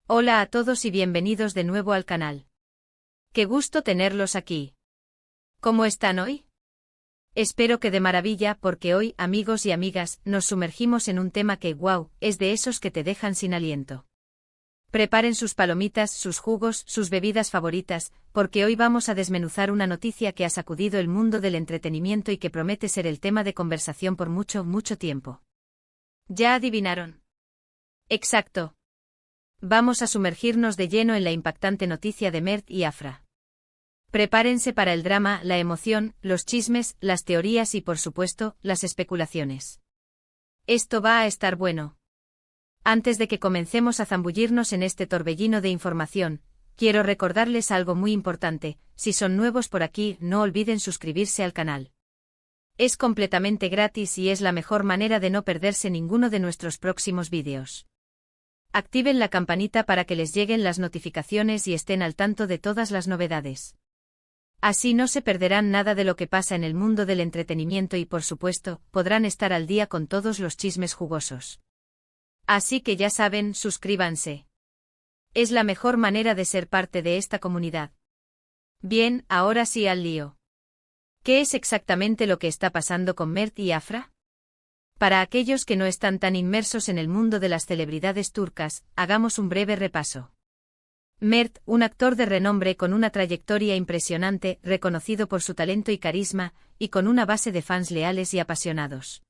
Hola a todos y bienvenidos de nuevo al canal. Qué gusto tenerlos aquí. ¿Cómo están hoy? Espero que de maravilla porque hoy, amigos y amigas, nos sumergimos en un tema que, wow, es de esos que te dejan sin aliento. Preparen sus palomitas, sus jugos, sus bebidas favoritas, porque hoy vamos a desmenuzar una noticia que ha sacudido el mundo del entretenimiento y que promete ser el tema de conversación por mucho, mucho tiempo. ¿Ya adivinaron? Exacto. Vamos a sumergirnos de lleno en la impactante noticia de Mert y Afra. Prepárense para el drama, la emoción, los chismes, las teorías y, por supuesto, las especulaciones. Esto va a estar bueno. Antes de que comencemos a zambullirnos en este torbellino de información, quiero recordarles algo muy importante: si son nuevos por aquí, no olviden suscribirse al canal. Es completamente gratis y es la mejor manera de no perderse ninguno de nuestros próximos vídeos. Activen la campanita para que les lleguen las notificaciones y estén al tanto de todas las novedades. Así no se perderán nada de lo que pasa en el mundo del entretenimiento y, por supuesto, podrán estar al día con todos los chismes jugosos. Así que ya saben, suscríbanse. Es la mejor manera de ser parte de esta comunidad. Bien, ahora sí al lío. ¿Qué es exactamente lo que está pasando con Mert y Afra? Para aquellos que no están tan inmersos en el mundo de las celebridades turcas, hagamos un breve repaso. Mert, un actor de renombre con una trayectoria impresionante, reconocido por su talento y carisma, y con una base de fans leales y apasionados.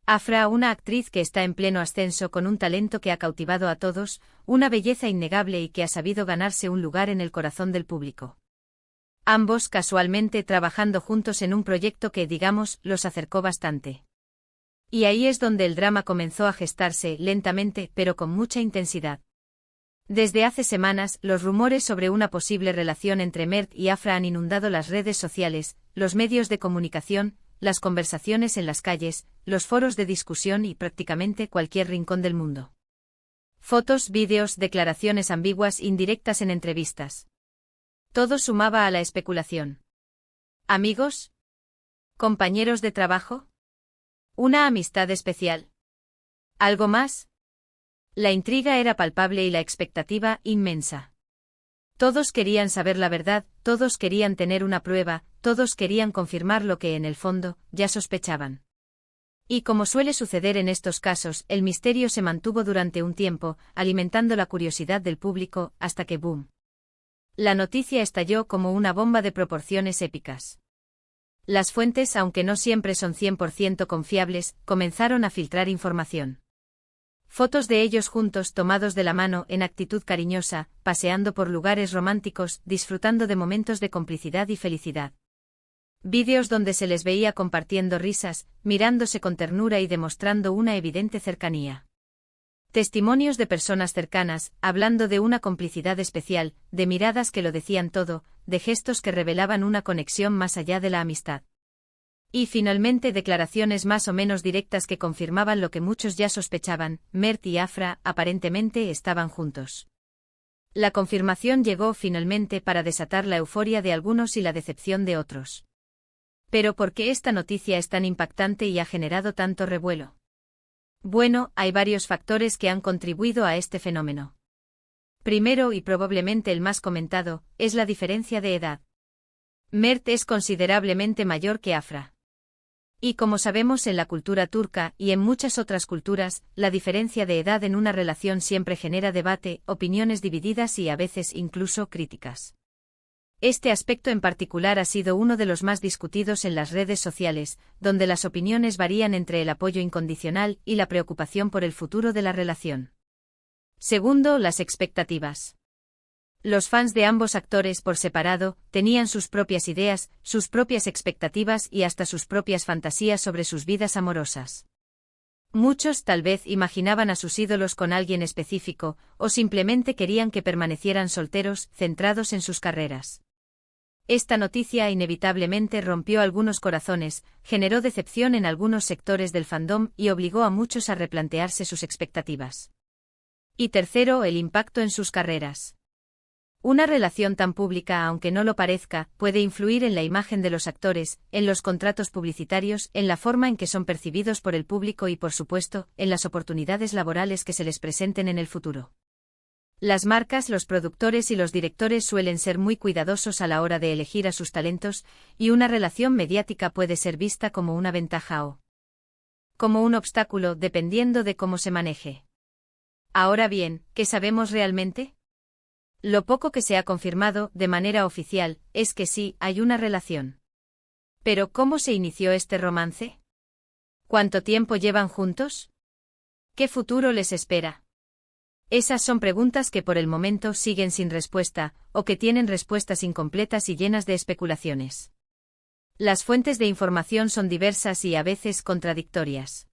Afra, una actriz que está en pleno ascenso con un talento que ha cautivado a todos, una belleza innegable y que ha sabido ganarse un lugar en el corazón del público. Ambos casualmente trabajando juntos en un proyecto que, digamos, los acercó bastante. Y ahí es donde el drama comenzó a gestarse, lentamente, pero con mucha intensidad. Desde hace semanas, los rumores sobre una posible relación entre Mert y Afra han inundado las redes sociales, los medios de comunicación, las conversaciones en las calles, los foros de discusión y prácticamente cualquier rincón del mundo. Fotos, vídeos, declaraciones ambiguas, indirectas en entrevistas. Todo sumaba a la especulación. ¿Amigos? ¿Compañeros de trabajo? ¿Una amistad especial? ¿Algo más? La intriga era palpable y la expectativa inmensa. Todos querían saber la verdad, todos querían tener una prueba, todos querían confirmar lo que en el fondo ya sospechaban. Y como suele suceder en estos casos, el misterio se mantuvo durante un tiempo, alimentando la curiosidad del público, hasta que ¡boom! La noticia estalló como una bomba de proporciones épicas. Las fuentes, aunque no siempre son 100% confiables, comenzaron a filtrar información. Fotos de ellos juntos, tomados de la mano, en actitud cariñosa, paseando por lugares románticos, disfrutando de momentos de complicidad y felicidad. Vídeos donde se les veía compartiendo risas, mirándose con ternura y demostrando una evidente cercanía. Testimonios de personas cercanas, hablando de una complicidad especial, de miradas que lo decían todo, de gestos que revelaban una conexión más allá de la amistad. Y finalmente declaraciones más o menos directas que confirmaban lo que muchos ya sospechaban: Mert y Afra aparentemente estaban juntos. La confirmación llegó finalmente para desatar la euforia de algunos y la decepción de otros. Pero ¿por qué esta noticia es tan impactante y ha generado tanto revuelo? Bueno, hay varios factores que han contribuido a este fenómeno. Primero, y probablemente el más comentado, es la diferencia de edad. Mert es considerablemente mayor que Afra. Y como sabemos, en la cultura turca, y en muchas otras culturas, la diferencia de edad en una relación siempre genera debate, opiniones divididas y a veces incluso críticas. Este aspecto en particular ha sido uno de los más discutidos en las redes sociales, donde las opiniones varían entre el apoyo incondicional y la preocupación por el futuro de la relación. Segundo, las expectativas. Los fans de ambos actores por separado tenían sus propias ideas, sus propias expectativas y hasta sus propias fantasías sobre sus vidas amorosas. Muchos tal vez imaginaban a sus ídolos con alguien específico, o simplemente querían que permanecieran solteros, centrados en sus carreras. Esta noticia inevitablemente rompió algunos corazones, generó decepción en algunos sectores del fandom y obligó a muchos a replantearse sus expectativas. Y tercero, el impacto en sus carreras. Una relación tan pública, aunque no lo parezca, puede influir en la imagen de los actores, en los contratos publicitarios, en la forma en que son percibidos por el público y, por supuesto, en las oportunidades laborales que se les presenten en el futuro. Las marcas, los productores y los directores suelen ser muy cuidadosos a la hora de elegir a sus talentos, y una relación mediática puede ser vista como una ventaja o como un obstáculo dependiendo de cómo se maneje. Ahora bien, ¿qué sabemos realmente? Lo poco que se ha confirmado, de manera oficial, es que sí, hay una relación. Pero ¿cómo se inició este romance? ¿Cuánto tiempo llevan juntos? ¿Qué futuro les espera? Esas son preguntas que por el momento siguen sin respuesta, o que tienen respuestas incompletas y llenas de especulaciones. Las fuentes de información son diversas y a veces contradictorias.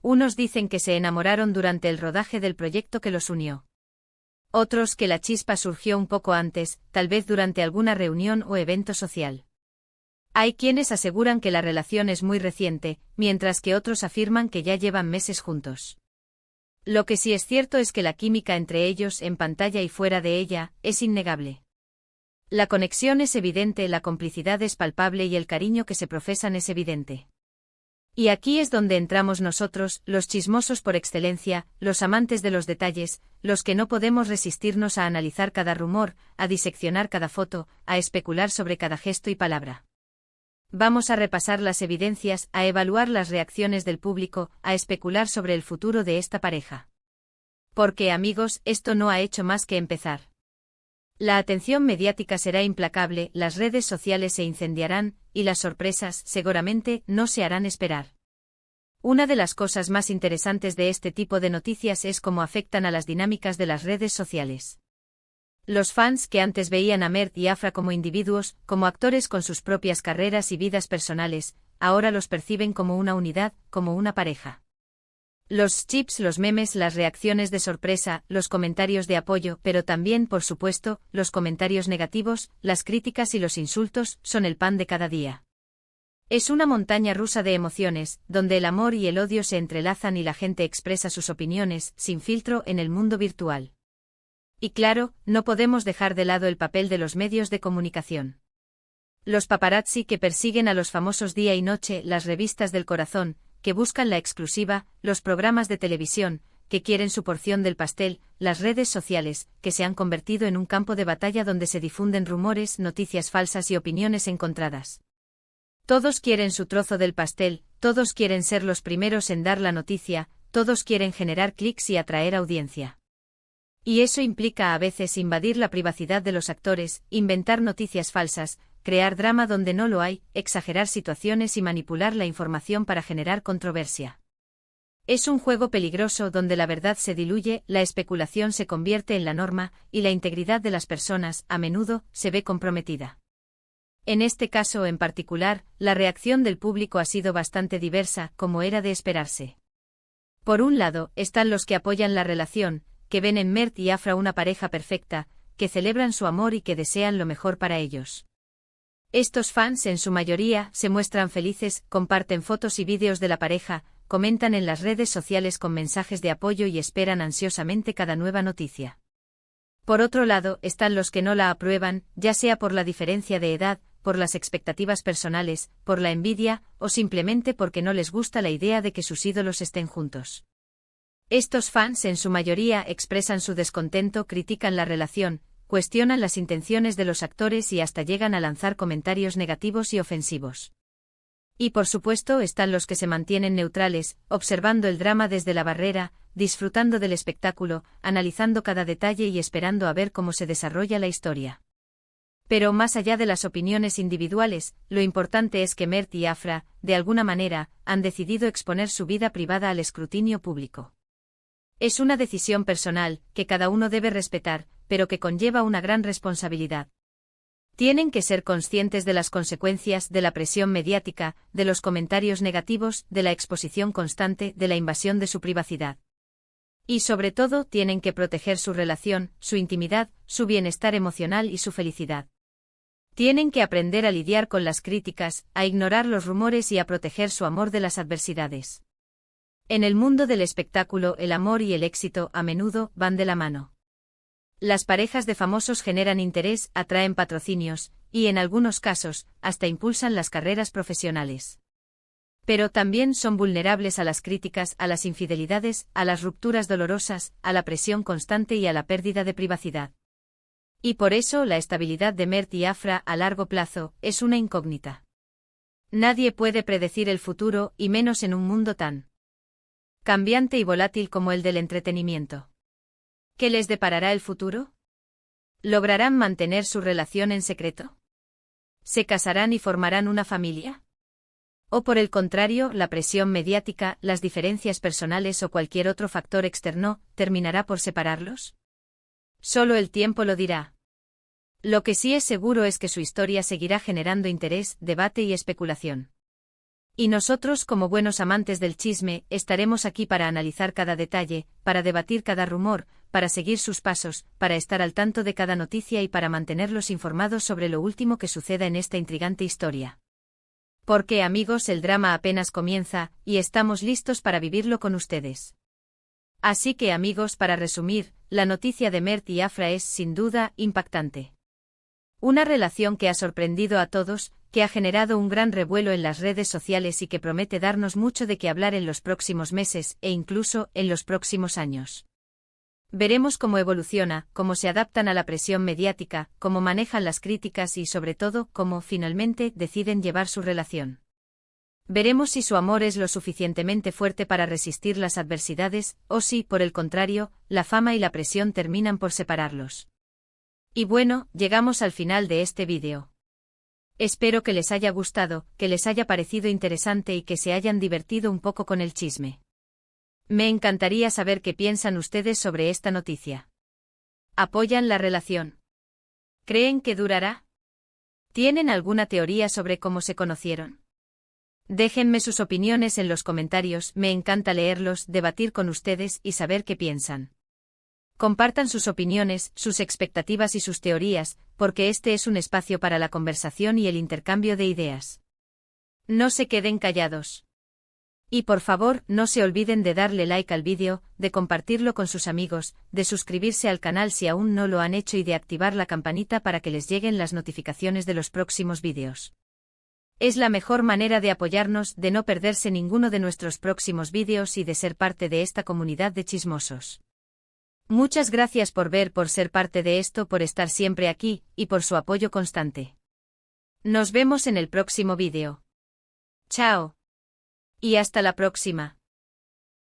Unos dicen que se enamoraron durante el rodaje del proyecto que los unió. Otros que la chispa surgió un poco antes, tal vez durante alguna reunión o evento social. Hay quienes aseguran que la relación es muy reciente, mientras que otros afirman que ya llevan meses juntos. Lo que sí es cierto es que la química entre ellos, en pantalla y fuera de ella, es innegable. La conexión es evidente, la complicidad es palpable y el cariño que se profesan es evidente. Y aquí es donde entramos nosotros, los chismosos por excelencia, los amantes de los detalles, los que no podemos resistirnos a analizar cada rumor, a diseccionar cada foto, a especular sobre cada gesto y palabra. Vamos a repasar las evidencias, a evaluar las reacciones del público, a especular sobre el futuro de esta pareja. Porque, amigos, esto no ha hecho más que empezar. La atención mediática será implacable, las redes sociales se incendiarán, y las sorpresas, seguramente, no se harán esperar. Una de las cosas más interesantes de este tipo de noticias es cómo afectan a las dinámicas de las redes sociales. Los fans que antes veían a Mert y Afra como individuos, como actores con sus propias carreras y vidas personales, ahora los perciben como una unidad, como una pareja. Los chips, los memes, las reacciones de sorpresa, los comentarios de apoyo, pero también, por supuesto, los comentarios negativos, las críticas y los insultos, son el pan de cada día. Es una montaña rusa de emociones, donde el amor y el odio se entrelazan y la gente expresa sus opiniones, sin filtro, en el mundo virtual. Y claro, no podemos dejar de lado el papel de los medios de comunicación. Los paparazzi que persiguen a los famosos día y noche, las revistas del corazón, que buscan la exclusiva, los programas de televisión, que quieren su porción del pastel, las redes sociales, que se han convertido en un campo de batalla donde se difunden rumores, noticias falsas y opiniones encontradas. Todos quieren su trozo del pastel, todos quieren ser los primeros en dar la noticia, todos quieren generar clics y atraer audiencia. Y eso implica a veces invadir la privacidad de los actores, inventar noticias falsas, crear drama donde no lo hay, exagerar situaciones y manipular la información para generar controversia. Es un juego peligroso donde la verdad se diluye, la especulación se convierte en la norma, y la integridad de las personas, a menudo, se ve comprometida. En este caso en particular, la reacción del público ha sido bastante diversa, como era de esperarse. Por un lado, están los que apoyan la relación, que ven en Mert y Afra una pareja perfecta, que celebran su amor y que desean lo mejor para ellos. Estos fans, en su mayoría, se muestran felices, comparten fotos y vídeos de la pareja, comentan en las redes sociales con mensajes de apoyo y esperan ansiosamente cada nueva noticia. Por otro lado, están los que no la aprueban, ya sea por la diferencia de edad, por las expectativas personales, por la envidia, o simplemente porque no les gusta la idea de que sus ídolos estén juntos. Estos fans, en su mayoría, expresan su descontento, critican la relación, cuestionan las intenciones de los actores y hasta llegan a lanzar comentarios negativos y ofensivos. Y por supuesto están los que se mantienen neutrales, observando el drama desde la barrera, disfrutando del espectáculo, analizando cada detalle y esperando a ver cómo se desarrolla la historia. Pero más allá de las opiniones individuales, lo importante es que Mert y Afra, de alguna manera, han decidido exponer su vida privada al escrutinio público. Es una decisión personal, que cada uno debe respetar, pero que conlleva una gran responsabilidad. Tienen que ser conscientes de las consecuencias de la presión mediática, de los comentarios negativos, de la exposición constante, de la invasión de su privacidad. Y sobre todo, tienen que proteger su relación, su intimidad, su bienestar emocional y su felicidad. Tienen que aprender a lidiar con las críticas, a ignorar los rumores y a proteger su amor de las adversidades. En el mundo del espectáculo, el amor y el éxito, a menudo, van de la mano. Las parejas de famosos generan interés, atraen patrocinios, y en algunos casos, hasta impulsan las carreras profesionales. Pero también son vulnerables a las críticas, a las infidelidades, a las rupturas dolorosas, a la presión constante y a la pérdida de privacidad. Y por eso la estabilidad de Mert y Afra a largo plazo es una incógnita. Nadie puede predecir el futuro, y menos en un mundo tan cambiante y volátil como el del entretenimiento. ¿Qué les deparará el futuro? ¿Lograrán mantener su relación en secreto? ¿Se casarán y formarán una familia? ¿O por el contrario, la presión mediática, las diferencias personales o cualquier otro factor externo, terminará por separarlos? Solo el tiempo lo dirá. Lo que sí es seguro es que su historia seguirá generando interés, debate y especulación. Y nosotros, como buenos amantes del chisme, estaremos aquí para analizar cada detalle, para debatir cada rumor, para seguir sus pasos, para estar al tanto de cada noticia y para mantenerlos informados sobre lo último que suceda en esta intrigante historia. Porque, amigos, el drama apenas comienza, y estamos listos para vivirlo con ustedes. Así que, amigos, para resumir, la noticia de Mert y Afra es, sin duda, impactante. Una relación que ha sorprendido a todos, que ha generado un gran revuelo en las redes sociales y que promete darnos mucho de qué hablar en los próximos meses e incluso en los próximos años. Veremos cómo evoluciona, cómo se adaptan a la presión mediática, cómo manejan las críticas y, sobre todo, cómo, finalmente, deciden llevar su relación. Veremos si su amor es lo suficientemente fuerte para resistir las adversidades, o si, por el contrario, la fama y la presión terminan por separarlos. Y bueno, llegamos al final de este vídeo. Espero que les haya gustado, que les haya parecido interesante y que se hayan divertido un poco con el chisme. Me encantaría saber qué piensan ustedes sobre esta noticia. ¿Apoyan la relación? ¿Creen que durará? ¿Tienen alguna teoría sobre cómo se conocieron? Déjenme sus opiniones en los comentarios, me encanta leerlos, debatir con ustedes y saber qué piensan. Compartan sus opiniones, sus expectativas y sus teorías, porque este es un espacio para la conversación y el intercambio de ideas. No se queden callados. Y por favor, no se olviden de darle like al vídeo, de compartirlo con sus amigos, de suscribirse al canal si aún no lo han hecho y de activar la campanita para que les lleguen las notificaciones de los próximos vídeos. Es la mejor manera de apoyarnos, de no perderse ninguno de nuestros próximos vídeos y de ser parte de esta comunidad de chismosos. Muchas gracias por ver, por ser parte de esto, por estar siempre aquí, y por su apoyo constante. Nos vemos en el próximo vídeo. Chao. Y hasta la próxima.